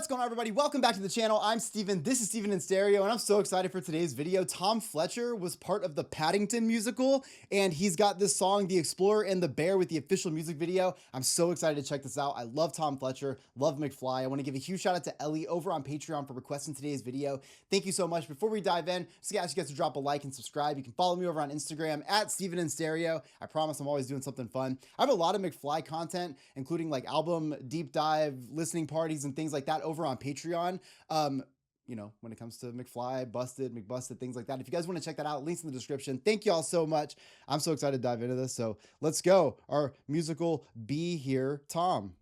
going on, everybody? Welcome back to the channel. I'm Steven. This is Steven in Stereo, and I'm so excited for today's video. Tom Fletcher was part of the Paddington musical, and he's got this song, The Explorer and the Bear, with the official music video. I'm so excited to check this out. I love Tom Fletcher, love McFly. I want to give a huge shout out to Ellie over on Patreon for requesting today's video. Thank you so much. Before we dive in, just ask you guys to drop a like and subscribe. You can follow me over on Instagram at Steven in Stereo. I promise I'm always doing something fun. I have a lot of McFly content, including like album deep dive, listening parties, and things like that over on Patreon. You know, when it comes to McFly, Busted, McBusted, things like that. If you guys want to check that out, links in the description. Thank you all so much. I'm so excited to dive into this. So let's go. Our musical B here, Tom.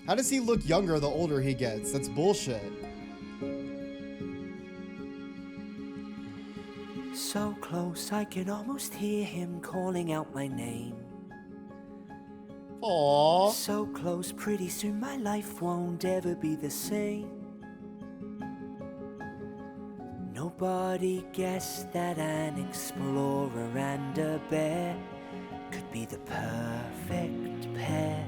How does he look younger the older he gets? That's bullshit. So close, I can almost hear him calling out my name. Aww. So close, pretty soon my life won't ever be the same. Nobody guessed that an explorer and a bear could be the perfect pair.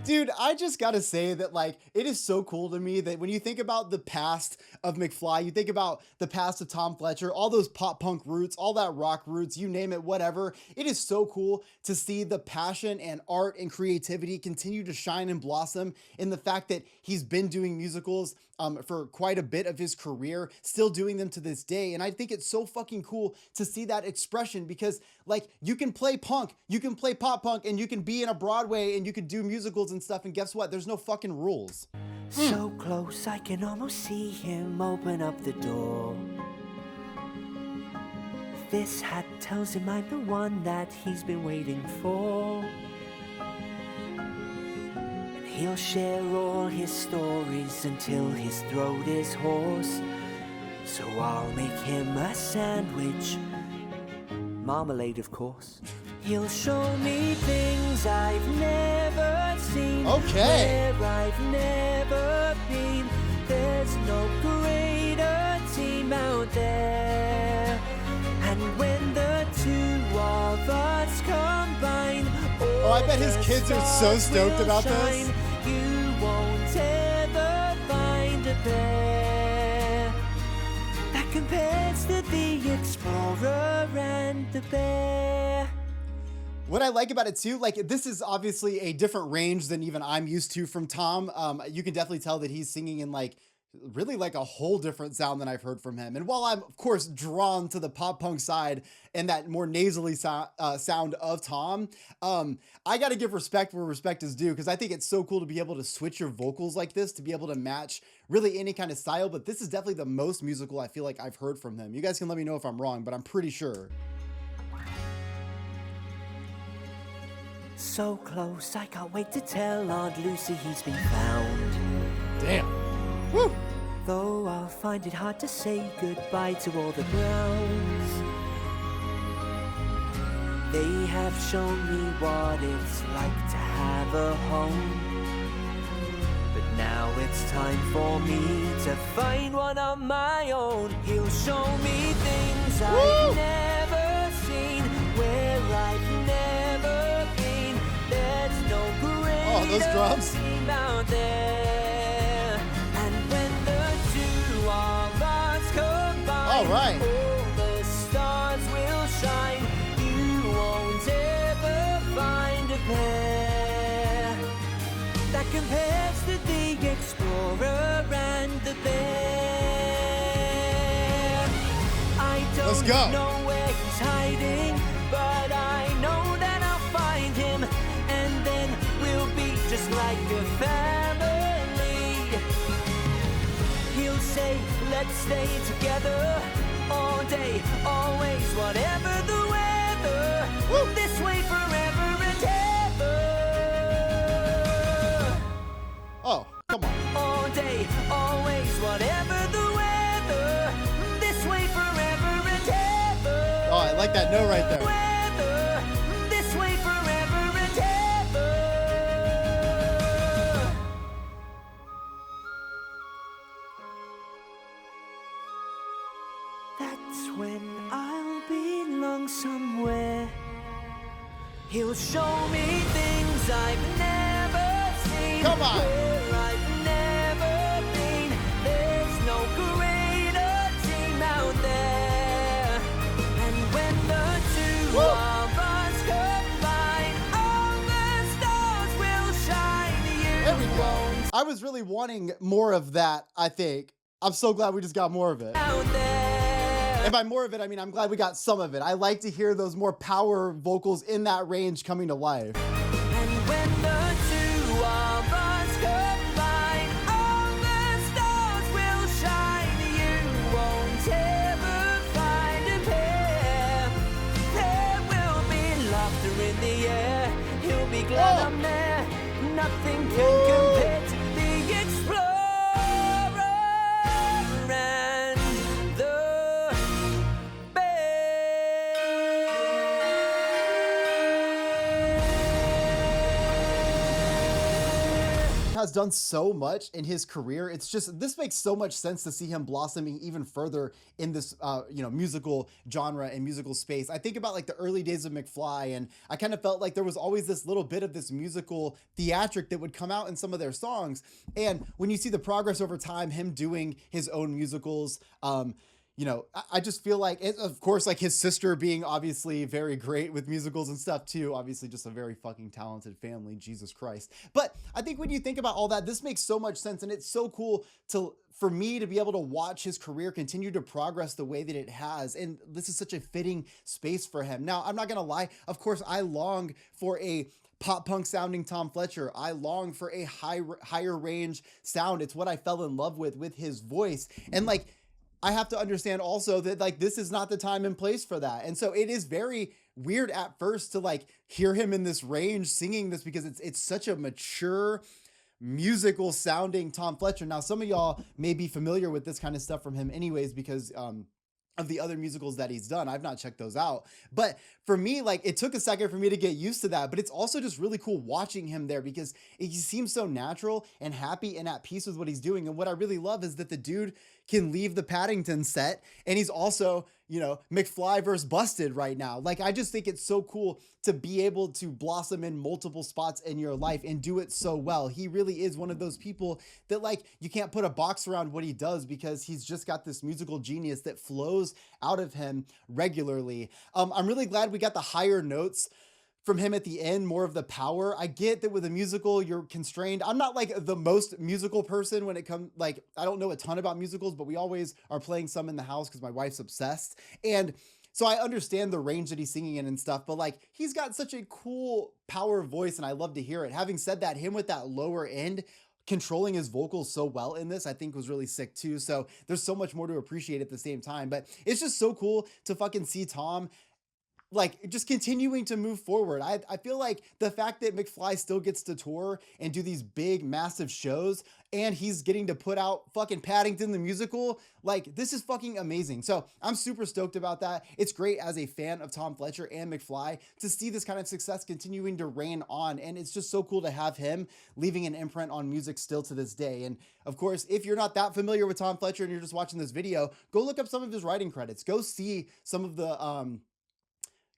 Dude, I just gotta say that, like, it is so cool to me that when you think about the past of McFly, you think about the past of Tom Fletcher, all those pop punk roots, all that rock roots, you name it, whatever. It is so cool to see the passion and art and creativity continue to shine and blossom in the fact that he's been doing musicals for quite a bit of his career, still doing them to this day. And I think it's so fucking cool to see that expression because, like, you can play punk, you can play pop punk, and you can be in a Broadway and you can do musicals and stuff, and guess what? There's no fucking rules. So close, I can almost see him open up the door. This hat tells him I'm the one that he's been waiting for. And he'll share all his stories until his throat is hoarse. So I'll make him a sandwich, marmalade of course. He'll show me things I've never seen. Okay. Where I've never been. There's no greater team out there. And when the two of us combine, oh, I bet his kids are so stoked about this. You won't ever find a pair that compares to the explorer and the bear. What I like about it too, like, this is obviously a different range than even I'm used to from Tom. You can definitely tell that he's singing in like really like a whole different sound than I've heard from him. And while I'm of course drawn to the pop punk side and that more nasally sound of Tom, I got to give respect where respect is due, because I think it's so cool to be able to switch your vocals like this, to be able to match really any kind of style. But this is definitely the most musical I feel like I've heard from him. You guys can let me know if I'm wrong, but I'm pretty sure. So close, I can't wait to tell Aunt Lucy he's been found. Damn. Woo. Though I'll find it hard to say goodbye to all the Browns. They have shown me what it's like to have a home. But now it's time for me to find one on my own. He'll show me things I've never seen, where I've never been. There's no greater drums. team out there. And when the two of us combine, all right, all the stars will shine. You won't ever find a pair that compares to the explorer and the bear. I don't know where he's hiding, but I know that I'll find him, and then we'll be just like a family. He'll say, let's stay together all day, always, whatever the weather. Woo. This way forever and ever. Oh, come on. All day, always, whatever the weather. This way forever and ever. Oh, I like that note right there. Weather. This way forever and ever. That's when I'll belong somewhere. He'll show me things I Come on. Where I've never been. There's no greater team out there. And when the two of us combine, all the stars will shine. There we You go. won't I was really wanting more of that, I think. I'm so glad we just got more of it. out there. And by more of it, I mean, I'm glad we got some of it. I like to hear those more power vocals in that range coming to life. And when the two of us combine, all the stars will shine. You won't ever find a pair. There will be laughter in the air. You'll be glad I'm there. Nothing can compare to the explorer and the Has done so much in his career. It's just, this makes so much sense to see him blossoming even further in this, musical genre and musical space. I think about like the early days of McFly, and I kind of felt like there was always this little bit of this musical theatric that would come out in some of their songs. And when you see the progress over time, him doing his own musicals, I just feel like, of course, like his sister being obviously very great with musicals and stuff too. Obviously, just a very fucking talented family, Jesus Christ. But I think when you think about all that, this makes so much sense, and it's so cool for me to be able to watch his career continue to progress the way that it has. And this is such a fitting space for him. Now, I'm not gonna lie. Of course, I long for a pop punk sounding Tom Fletcher. I long for a higher range sound. It's what I fell in love with his voice. And like, I have to understand also that like this is not the time and place for that. And so it is very weird at first to like hear him in this range singing this, because it's such a mature musical sounding Tom Fletcher. Now, some of y'all may be familiar with this kind of stuff from him anyways, because of the other musicals that he's done. I've not checked those out. But for me, like, it took a second for me to get used to that, but it's also just really cool watching him there, because he seems so natural and happy and at peace with what he's doing. And what I really love is that the dude can leave the Paddington set, and he's also, McFly versus Busted right now. Like, I just think it's so cool to be able to blossom in multiple spots in your life and do it so well. He really is one of those people that like, you can't put a box around what he does, because he's just got this musical genius that flows out of him regularly. I'm really glad we got the higher notes from him at the end, more of the power. I get that with a musical, you're constrained. I'm not like the most musical person when it comes, like, I don't know a ton about musicals, but we always are playing some in the house because my wife's obsessed. And so I understand the range that he's singing in and stuff, but like, he's got such a cool power voice, and I love to hear it. Having said that, him with that lower end, controlling his vocals so well in this, I think was really sick too. So there's so much more to appreciate at the same time, but it's just so cool to fucking see Tom like just continuing to move forward. I feel like the fact that McFly still gets to tour and do these big, massive shows, and he's getting to put out fucking Paddington the musical, like, this is fucking amazing. So I'm super stoked about that. It's great as a fan of Tom Fletcher and McFly to see this kind of success continuing to reign on. And it's just so cool to have him leaving an imprint on music still to this day. And of course, if you're not that familiar with Tom Fletcher and you're just watching this video, go look up some of his writing credits. Go see some of the,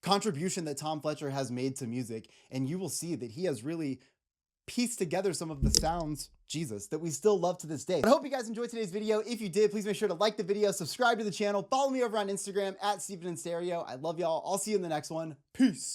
contribution that Tom Fletcher has made to music, and you will see that he has really pieced together some of the sounds, Jesus, that we still love to this day. But I hope you guys enjoyed today's video. If you did, please make sure to like the video, subscribe to the channel, follow me over on Instagram at Steven in Stereo. I love y'all. I'll see you in the next one. Peace.